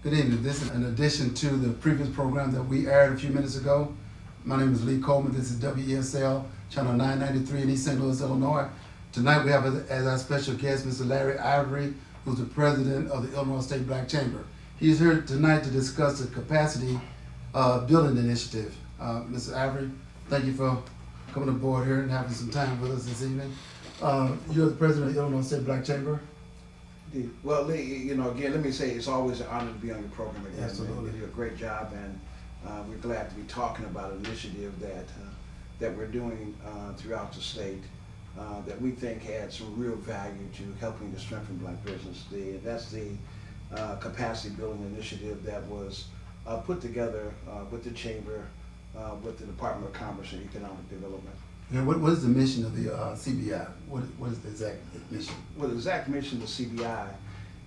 Good evening. This is in addition to the previous program that we aired a few minutes ago. My name is Coleman. This is WESL, channel 993 in East St. Louis, Illinois. Tonight we have as our special guest Mr. Larry Ivory, who's the president of the Illinois State Black Chamber. He's here tonight to discuss the capacity building initiative. Mr. Ivory, thank you for coming aboard here and having some time with us this evening. You're the president of the Illinois State Black Chamber. Well, Lee, again, let me say it's always an honor to be on your program again. Absolutely. You do a great job, and we're glad to be talking about an initiative that we're doing throughout the state that we think adds some real value to helping to strengthen black business. That's the capacity building initiative that was put together with the Chamber, with the Department of Commerce and Economic Development. And what is the mission of the CBI? What is the exact mission? Well, the exact mission of the CBI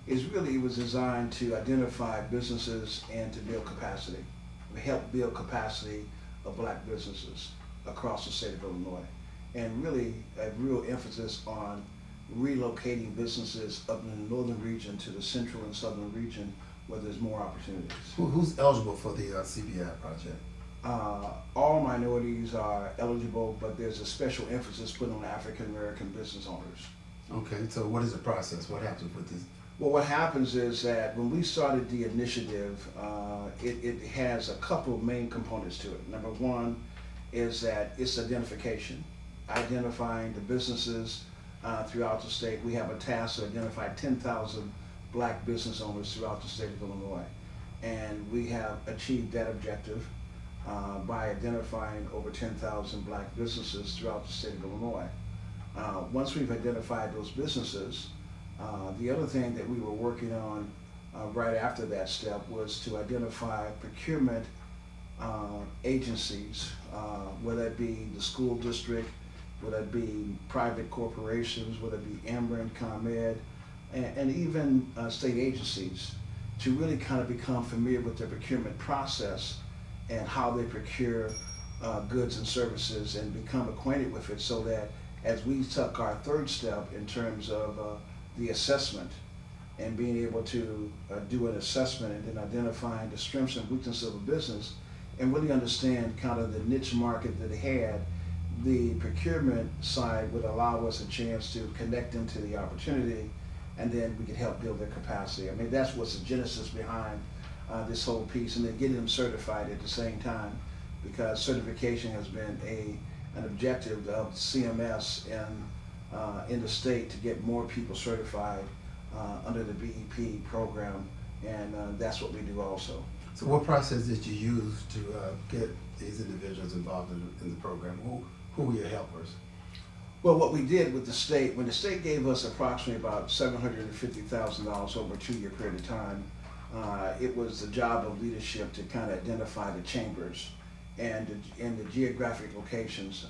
is really, it was designed to identify businesses and to build capacity, help build capacity of black businesses across the state of Illinois, and really a real emphasis on relocating businesses up in the northern region to the central and southern region where there's more opportunities. Who's eligible for the CBI project? All minorities are eligible, but there's a special emphasis put on African American business owners. Okay, so what is the process? What happens with this? Well, what happens is that when we started the initiative, it has a couple of main components to it. Number one is that it's identification, identifying the businesses throughout the state. We have a task to identify 10,000 black business owners throughout the state of Illinois, and we have achieved that objective by identifying over 10,000 black businesses throughout the state of Illinois. Once we've identified those businesses, the other thing that we were working on right after that step was to identify procurement agencies, whether it be the school district, whether it be private corporations, whether it be Ameren, ComEd, and even state agencies, to really kind of become familiar with their procurement process and how they procure goods and services, and become acquainted with it, so that as we took our third step in terms of the assessment and being able to do an assessment and then identifying the strengths and weaknesses of a business and really understand kind of the niche market that they had, the procurement side would allow us a chance to connect them to the opportunity, and then we could help build their capacity. I mean, that's what's the genesis behind this whole piece, and then getting them certified at the same time, because certification has been an objective of CMS and in the state to get more people certified under the BEP program, and that's what we do also. So what process did you use to get these individuals involved in the program? Who were your helpers? Well, what we did with the state, when the state gave us approximately about $750,000 over a 2-year period of time, it was the job of leadership to kind of identify the chambers and the geographic locations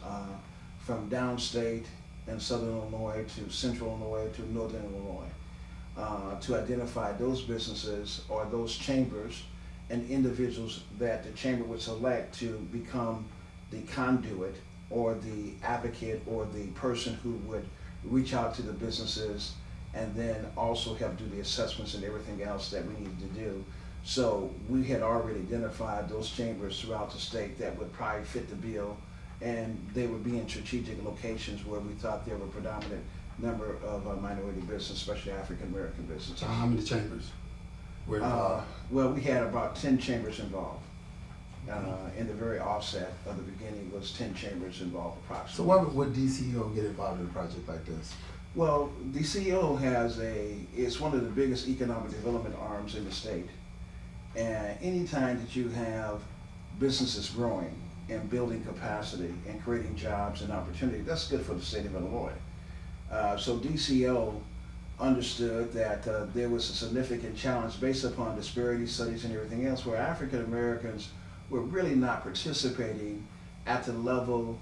from downstate and southern Illinois to central Illinois to northern Illinois, to identify those businesses or those chambers and individuals that the chamber would select to become the conduit or the advocate or the person who would reach out to the businesses and then also help do the assessments and everything else that we needed to do. So we had already identified those chambers throughout the state that would probably fit the bill, and they would be in strategic locations where we thought there were a predominant number of minority business, especially African American businesses. So how many chambers were involved? Well, we had about 10 chambers involved. In the very offset of the beginning was 10 chambers involved approximately. So why would DCO get involved in a project like this? Well, DCO it's one of the biggest economic development arms in the state. And anytime that you have businesses growing and building capacity and creating jobs and opportunity, that's good for the state of Illinois. So DCO understood that there was a significant challenge based upon disparity studies and everything else, where African Americans were really not participating at the level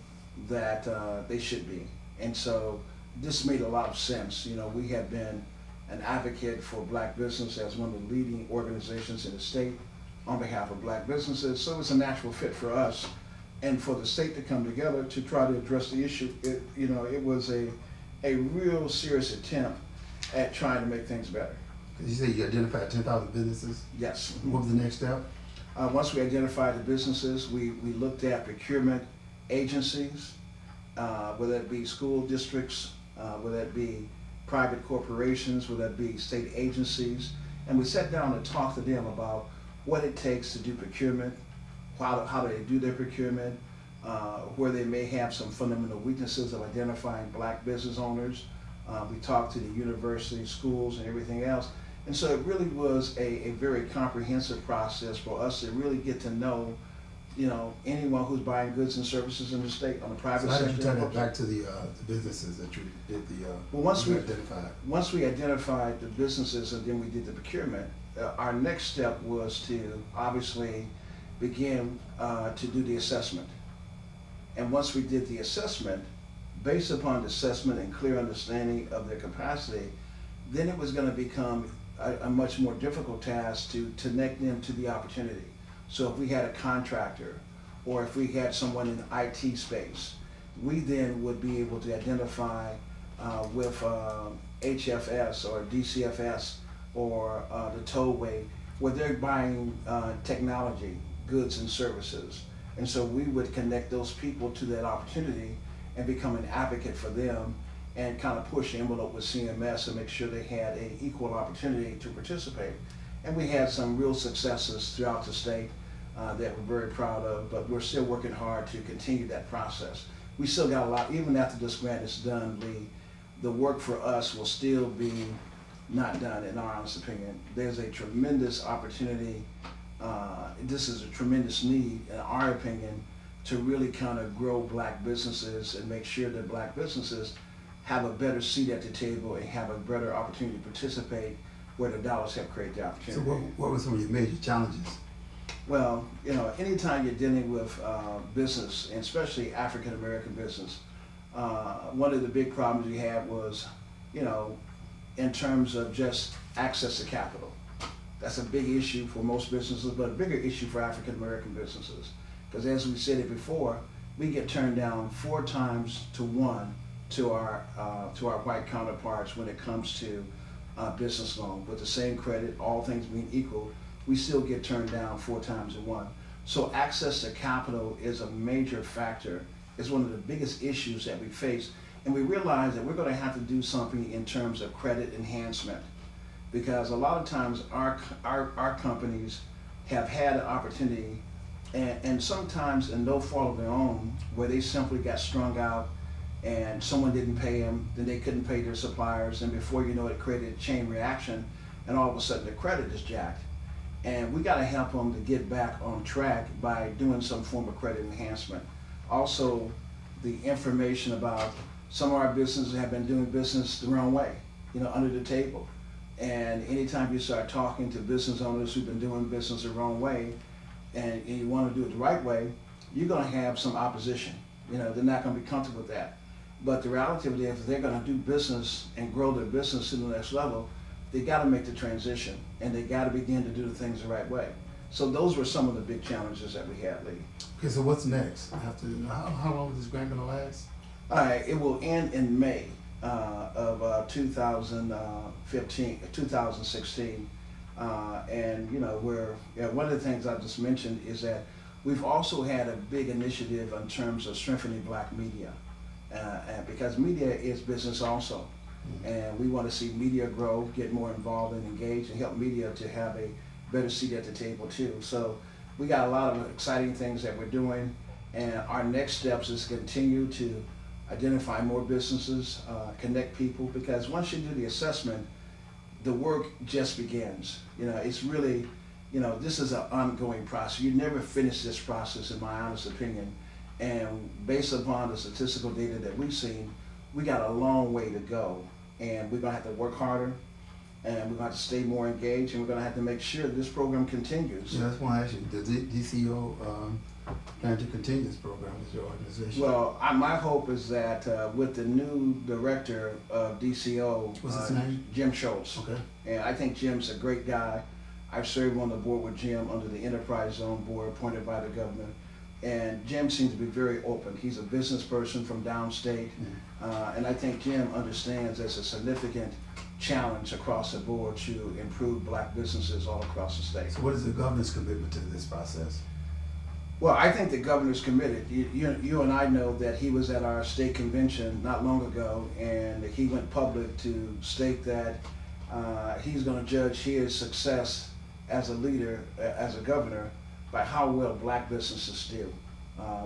that they should be. And so this made a lot of sense. We have been an advocate for black business as one of the leading organizations in the state on behalf of black businesses. So it's a natural fit for us and for the state to come together to try to address the issue. It was a real serious attempt at trying to make things better. 'Cause you said you identified 10,000 businesses. Yes. What was the next step? Once we identified the businesses, we looked at procurement agencies, whether it be school districts, whether it be private corporations, whether it be state agencies, and we sat down and talked to them about what it takes to do procurement, how do they do their procurement, where they may have some fundamental weaknesses of identifying black business owners. We talked to the universities, schools, and everything else. And so it really was a very comprehensive process for us to really get to know, anyone who's buying goods and services in the state on the private So how sector. did you turn that back to the businesses that you did Well, once we identified? Once we identified the businesses and then we did the procurement, our next step was to obviously begin to do the assessment. And once we did the assessment, based upon the assessment and clear understanding of their capacity, then it was going to become a much more difficult task to connect them to the opportunity. So if we had a contractor or if we had someone in the IT space, we then would be able to identify with HFS or DCFS or the tollway where they're buying technology, goods and services. And so we would connect those people to that opportunity and become an advocate for them and kind of push the envelope with CMS and make sure they had an equal opportunity to participate. And we had some real successes throughout the state that we're very proud of, but we're still working hard to continue that process. We still got a lot, even after this grant is done, the work for us will still be not done, in our honest opinion. There's a tremendous opportunity, this is a tremendous need, in our opinion, to really kind of grow black businesses and make sure that black businesses have a better seat at the table and have a better opportunity to participate where the dollars have created the opportunity. So what were some of your major challenges? Well, anytime you're dealing with business, and especially African American business, one of the big problems we had was, in terms of just access to capital. That's a big issue for most businesses, but a bigger issue for African American businesses. Because as we said it before, we get turned down 4 times to 1 to our white counterparts when it comes to business loan. With the same credit, all things being equal, we still get turned down 4 times to 1. So access to capital is a major factor. It's one of the biggest issues that we face. And we realize that we're going to have to do something in terms of credit enhancement. Because a lot of times our companies have had an opportunity, and sometimes in no fault of their own, where they simply got strung out and someone didn't pay them, then they couldn't pay their suppliers, and before you know it, created a chain reaction, and all of a sudden the credit is jacked. And we got to help them to get back on track by doing some form of credit enhancement. Also, the information about some of our businesses have been doing business the wrong way, under the table. And anytime you start talking to business owners who've been doing business the wrong way, and you want to do it the right way, you're going to have some opposition. They're not going to be comfortable with that. But the reality of it is, if they're going to do business and grow their business to the next level, they got to make the transition, and they got to begin to do the things the right way. So those were some of the big challenges that we had, Lee. Okay, so what's next? How long is this grant going to last? All right, it will end in May of 2016. And one of the things I just mentioned is that we've also had a big initiative in terms of strengthening black media, and because media is business also. And we want to see media grow, get more involved and engaged, and help media to have a better seat at the table too. So we got a lot of exciting things that we're doing, and our next steps is continue to identify more businesses, connect people, because once you do the assessment, the work just begins. It's really, this is an ongoing process. You never finish this process, in my honest opinion. And based upon the statistical data that we've seen, we got a long way to go. And we're going to have to work harder, and we're going to have to stay more engaged, and we're going to have to make sure that this program continues. Yeah, that's why I asked you, does DCO plan to continue this program with your organization? Well, my hope is that with the new director of DCO, what's his name? Jim Schultz. Okay. And I think Jim's a great guy. I've served on the board with Jim under the Enterprise Zone Board appointed by the governor. And Jim seems to be very open. He's a business person from downstate. And I think Jim understands there's a significant challenge across the board to improve black businesses all across the state. So what is the governor's commitment to this process? Well, I think the governor's committed. You and I know that he was at our state convention not long ago, and he went public to state that he's going to judge his success as a leader, as a governor, by how well black businesses do.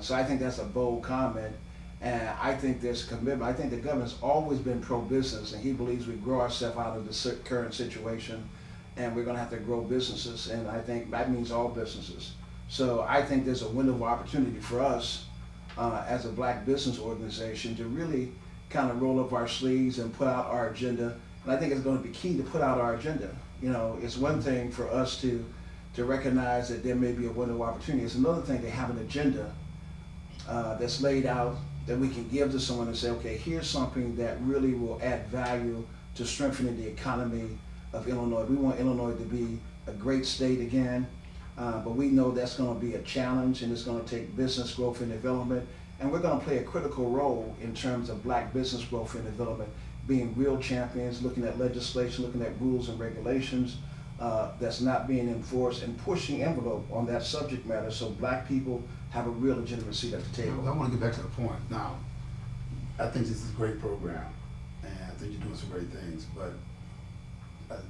So I think that's a bold comment, and I think there's a commitment. I think the governor's always been pro-business, and he believes we grow ourselves out of the current situation, and we're going to have to grow businesses, and I think that means all businesses. So I think there's a window of opportunity for us as a black business organization to really kind of roll up our sleeves and put out our agenda. And I think it's going to be key to put out our agenda. You know, it's one thing for us to recognize that there may be a window of opportunity. It's another thing to have an agenda that's laid out that we can give to someone and say, okay, here's something that really will add value to strengthening the economy of Illinois. We want Illinois to be a great state again. But we know that's going to be a challenge, and it's going to take business growth and development, and we're going to play a critical role in terms of black business growth and development, being real champions, looking at legislation, looking at rules and regulations that's not being enforced, and pushing envelope on that subject matter so black people have a real legitimate seat at the table. I want to get back to the point. Now, I think this is a great program, and I think you're doing some great things, but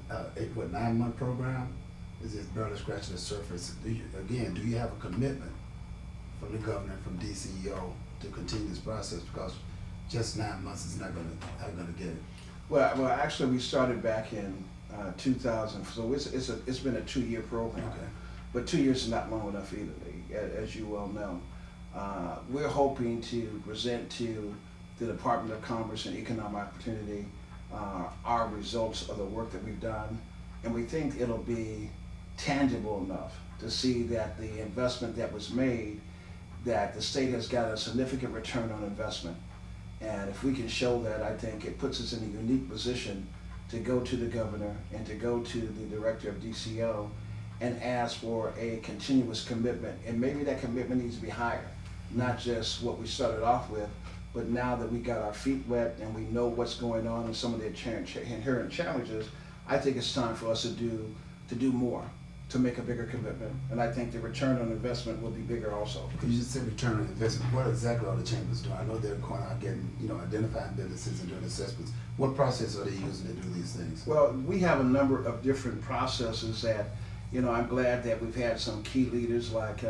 a 9-month program is just barely scratching the surface. Do you have a commitment from the governor, from DCEO, to continue this process? Because just 9 months is not gonna get it. Well, actually, we started back in 2000, so it's been a 2-year program. Okay. But 2 years is not long enough either, Lee, as you well know. We're hoping to present to the Department of Commerce and Economic Opportunity our results of the work that we've done, and we think it'll be tangible enough to see that the investment that was made, that the state has got a significant return on investment. And if we can show that, I think it puts us in a unique position to go to the governor and to go to the director of DCO and ask for a continuous commitment. And maybe that commitment needs to be higher, not just what we started off with, but now that we got our feet wet and we know what's going on and some of the inherent challenges, I think it's time for us to do more, to make a bigger commitment. And I think the return on investment will be bigger also. You just said return on investment. What exactly are the chambers doing? I know they're going out getting, identifying businesses and doing assessments. What process are they using to do these things? Well, we have a number of different processes that, I'm glad that we've had some key leaders like,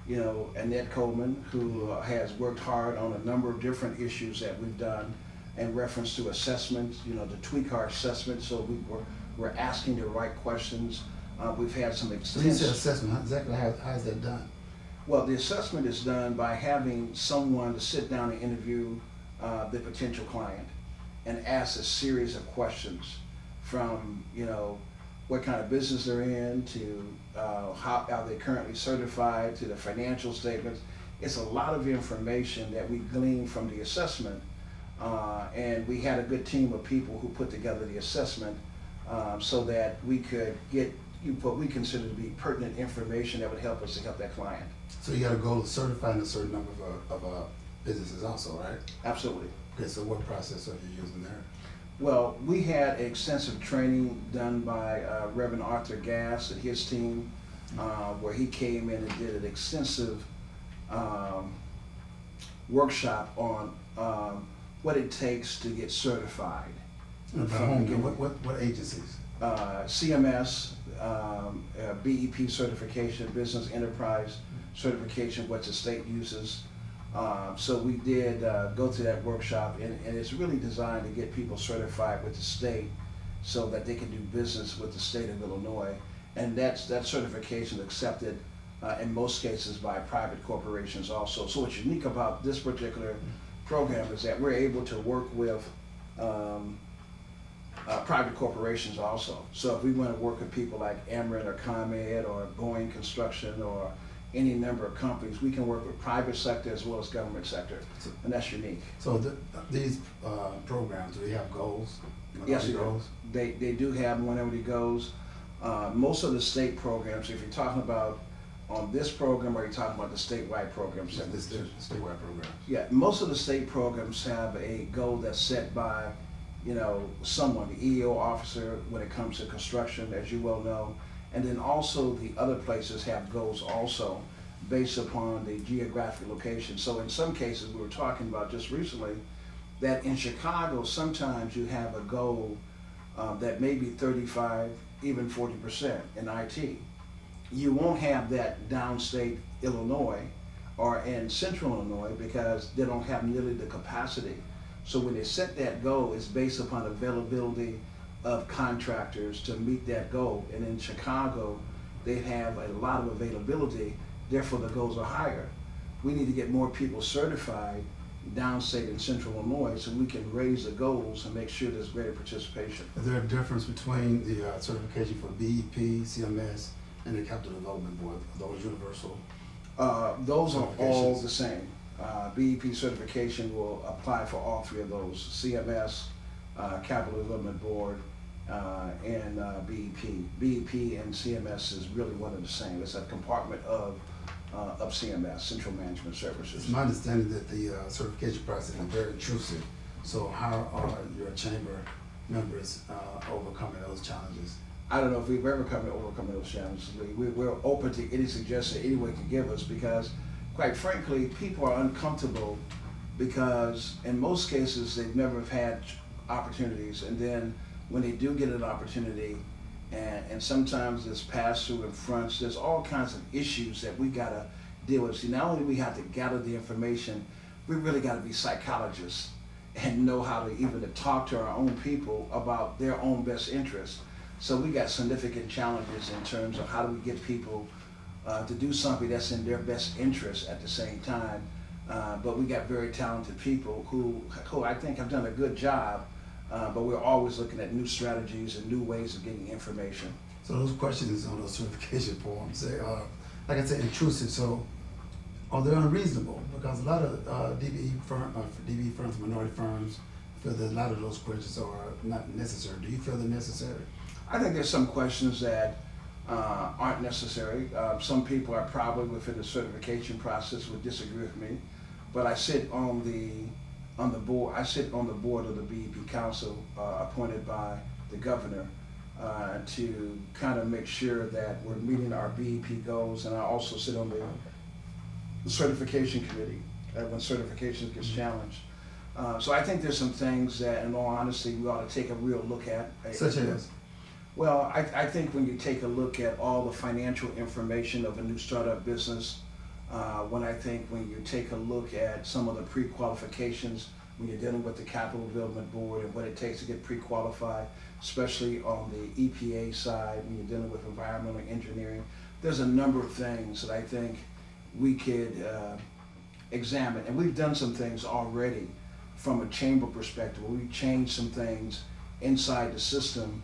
Annette Coleman, who has worked hard on a number of different issues that we've done in reference to assessments, to tweak our assessment so we're asking the right questions. We've had some extensive... When you say assessment, exactly how is that done? Well, the assessment is done by having someone to sit down and interview the potential client and ask a series of questions from, what kind of business they're in, to how are they currently certified, to the financial statements. It's a lot of information that we glean from the assessment, and we had a good team of people who put together the assessment so that we could get what we consider to be pertinent information that would help us to help that client. So you got a goal of certifying a certain number of businesses also, right? Absolutely. Okay, so what process are you using there? Well, we had extensive training done by Reverend Arthur Gass and his team, where he came in and did an extensive workshop on what it takes to get certified. What agencies? CMS, BEP certification, business enterprise certification, what the state uses. So we did go to that workshop, and it's really designed to get people certified with the state so that they can do business with the state of Illinois. And that certification is accepted in most cases by private corporations also. So what's unique about this particular program is that we're able to work with private corporations also. So if we want to work with people like Ameren or ComEd or Boeing Construction or any number of companies, we can work with private sector as well as government sector, and that's unique. So these programs, do they have goals? Yes, they do have minority goals. Most of the state programs, if you're talking about on this program or you're talking about the statewide programs. Yeah, the statewide programs. Yeah, most of the state programs have a goal that's set by someone, the EO officer, when it comes to construction, as you well know. And then also the other places have goals also based upon the geographic location. So in some cases, we were talking about just recently that in Chicago, sometimes you have a goal that may be 35, even 40% in IT. You won't have that downstate Illinois or in central Illinois because they don't have nearly the capacity. So when they set that goal, it's based upon availability of contractors to meet that goal. And in Chicago, they have a lot of availability, therefore the goals are higher. We need to get more people certified downstate in central Illinois so we can raise the goals and make sure there's greater participation. Is there a difference between the certification for BEP, CMS, and the Capital Development Board? Are those universal? Those are all the same. BEP certification will apply for all three of those: CMS, Capital Development Board, and BEP. BEP and CMS is really one and the same. It's a compartment of CMS, Central Management Services. It's my understanding that the certification process is very intrusive. So how are your chamber members overcoming those challenges? I don't know if we've ever overcome those challenges, Lee. We're open to any suggestion anyone can give us because, quite frankly, people are uncomfortable because in most cases they've never had opportunities, and then when they do get an opportunity, and sometimes there's pass-through and fronts, there's all kinds of issues that we gotta deal with. See, not only do we have to gather the information, we really gotta be psychologists and know how to even to talk to our own people about their own best interests. So we got significant challenges in terms of how do we get people to do something that's in their best interest at the same time. But we got very talented people who I think have done a good job, but we're always looking at new strategies and new ways of getting information. So those questions on those certification forms, they are, like I said, intrusive. So are they unreasonable? Because a lot of DBE firms, minority firms, feel that a lot of those questions are not necessary. Do you feel they're necessary? I think there's some questions that aren't necessary. Some people are probably within the certification process would disagree with me, but I sit on the board. I sit on the board of the BEP Council, appointed by the governor, to kind of make sure that we're meeting our BEP goals, and I also sit on the certification committee when certification gets challenged. So I think there's some things that, in all honesty, we ought to take a real look at. Such as? Well, I think when you take a look at all the financial information of a new startup business, when you take a look at some of the pre-qualifications, when you're dealing with the Capital Development Board and what it takes to get pre-qualified, especially on the EPA side, when you're dealing with environmental engineering, there's a number of things that I think we could examine. And we've done some things already from a chamber perspective. We've changed some things inside the system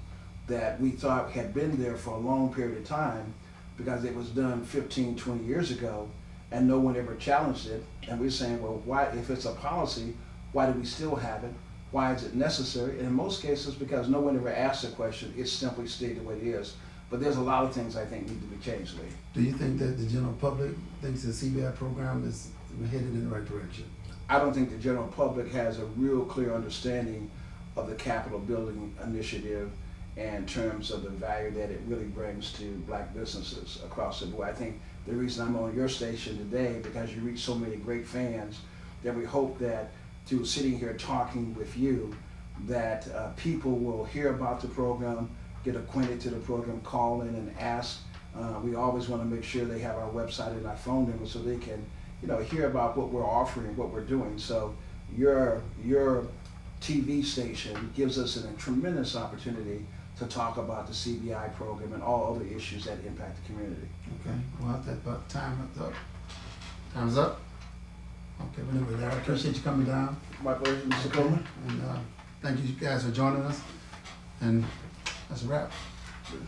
that we thought had been there for a long period of time because it was done 15, 20 years ago and no one ever challenged it. And we're saying, well, why, if it's a policy, why do we still have it? Why is it necessary? And in most cases, because no one ever asked the question, it's simply stayed the way it is. But there's a lot of things I think need to be changed, Lee. Do you think that the general public thinks the CBI program is headed in the right direction? I don't think the general public has a real clear understanding of the Capitol Building Initiative in terms of the value that it really brings to black businesses across the board. I think the reason I'm on your station today, because you reach so many great fans, that we hope that through sitting here talking with you, that people will hear about the program, get acquainted to the program, call in and ask. We always want to make sure they have our website and our phone number so they can, hear about what we're offering, what we're doing. So your TV station gives us a tremendous opportunity to talk about the CBI program and all other issues that impact the community. Okay, well, that about time is up. Time's up. Okay, whenever there. I appreciate you coming down. My pleasure, Mr. Coleman. And thank you guys for joining us. And that's a wrap. Sure.